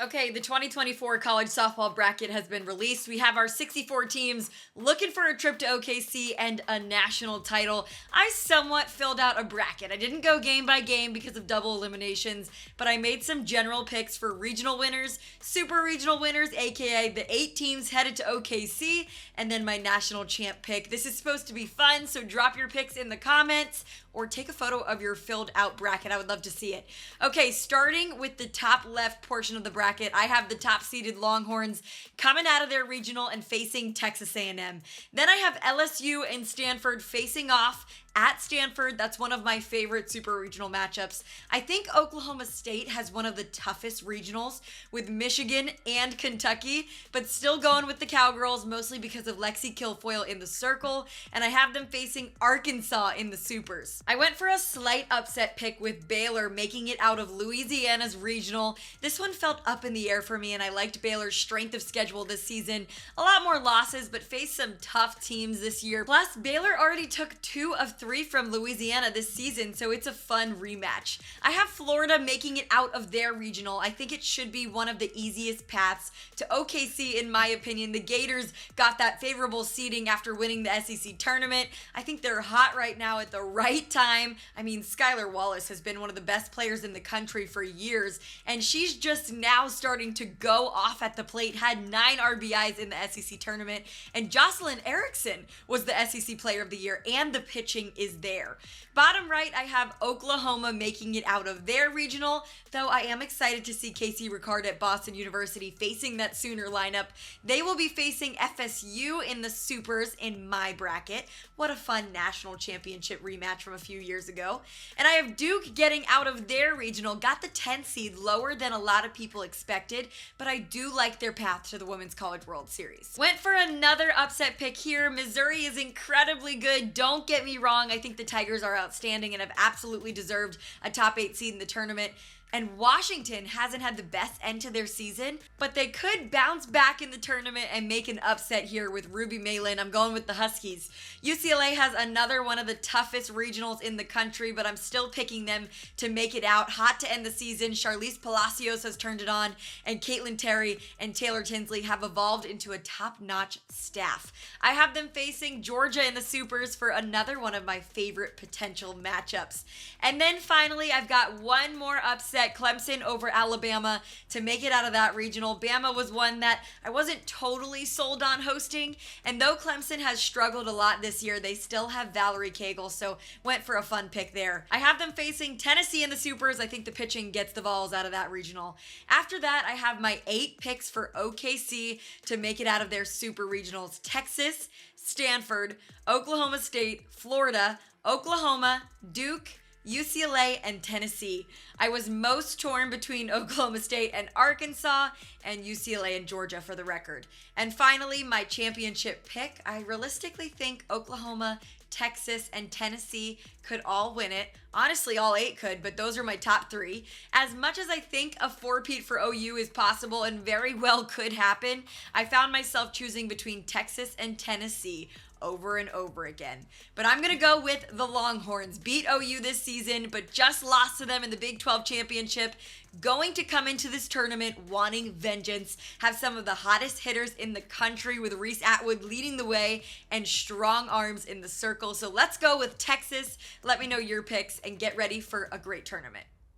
Okay, the 2024 college softball bracket has been released. We have our 64 teams looking for a trip to OKC and a national title. I somewhat filled out a bracket. I didn't go game by game because of double eliminations, but I made some general picks for regional winners, super regional winners, aka the 8 teams headed to OKC, and then my national champ pick. This is supposed to be fun, so drop your picks in the comments or take a photo of your filled out bracket. I would love to see it. Okay, starting with the top left portion of the bracket, I have the top seeded Longhorns coming out of their regional and facing Texas A&M. Then I have LSU and Stanford facing off at Stanford. That's one of my favorite super regional matchups. I think Oklahoma State has one of the toughest regionals with Michigan and Kentucky, but still going with the Cowgirls, mostly because of Lexi Kilfoyle in the circle, and I have them facing Arkansas in the supers. I went for a slight upset pick with Baylor making it out of Louisiana's regional. This one felt up in the air for me, and I liked Baylor's strength of schedule this season. A lot more losses, but faced some tough teams this year. Plus, Baylor already took 2 of 3 from Louisiana this season, so it's a fun rematch. I have Florida making it out of their regional. I think it should be one of the easiest paths to OKC in my opinion. The Gators got that favorable seeding after winning the SEC tournament. I think they're hot right now at the right time. I mean, Skylar Wallace has been one of the best players in the country for years, and she's just now starting to go off at the plate. Had 9 RBIs in the SEC tournament, and Jocelyn Erickson was the SEC Player of the Year, and the pitching is there. Bottom right, I have Oklahoma making it out of their regional, though I am excited to see Casey Ricard at Boston University facing that Sooner lineup. They will be facing FSU in the supers in my bracket. What a fun national championship rematch from a few years ago. And I have Duke getting out of their regional, got the 10th seed, lower than a lot of people expected, but I do like their path to the Women's College World Series. Went for another upset pick here. Missouri is incredibly good. Don't get me wrong. I think the Tigers are outstanding and have absolutely deserved a top 8 seed in the tournament. And Washington hasn't had the best end to their season, but they could bounce back in the tournament and make an upset here with Ruby Malin. I'm going with the Huskies. UCLA has another one of the toughest regionals in the country, but I'm still picking them to make it out. Hot to end the season. Charlize Palacios has turned it on, and Caitlin Terry and Taylor Tinsley have evolved into a top-notch staff. I have them facing Georgia in the supers for another one of my favorite potential matchups. And then finally, I've got one more upset. Clemson over Alabama to make it out of that regional. Bama was one that I wasn't totally sold on hosting, and though Clemson has struggled a lot this year, they still have Valerie Cagle, so went for a fun pick there. I have them facing Tennessee in the supers. I think the pitching gets the Vols out of that regional. After that, I have my 8 picks for OKC to make it out of their super regionals. Texas, Stanford, Oklahoma State, Florida, Oklahoma, Duke, UCLA, and Tennessee. I was most torn between Oklahoma State and Arkansas, and UCLA and Georgia for the record. And finally, my championship pick. I realistically think Oklahoma, Texas, and Tennessee could all win it. Honestly, all 8 could, but those are my top 3. As much as I think a four-peat for OU is possible and very well could happen, I found myself choosing between Texas and Tennessee over and over again. But I'm going to go with the Longhorns. Beat OU this season, but just lost to them in the Big 12 championship. Going to come into this tournament wanting vengeance. Have some of the hottest hitters in the country with Reese Atwood leading the way and strong arms in the circle. So let's go with Texas. Let me know your picks and get ready for a great tournament.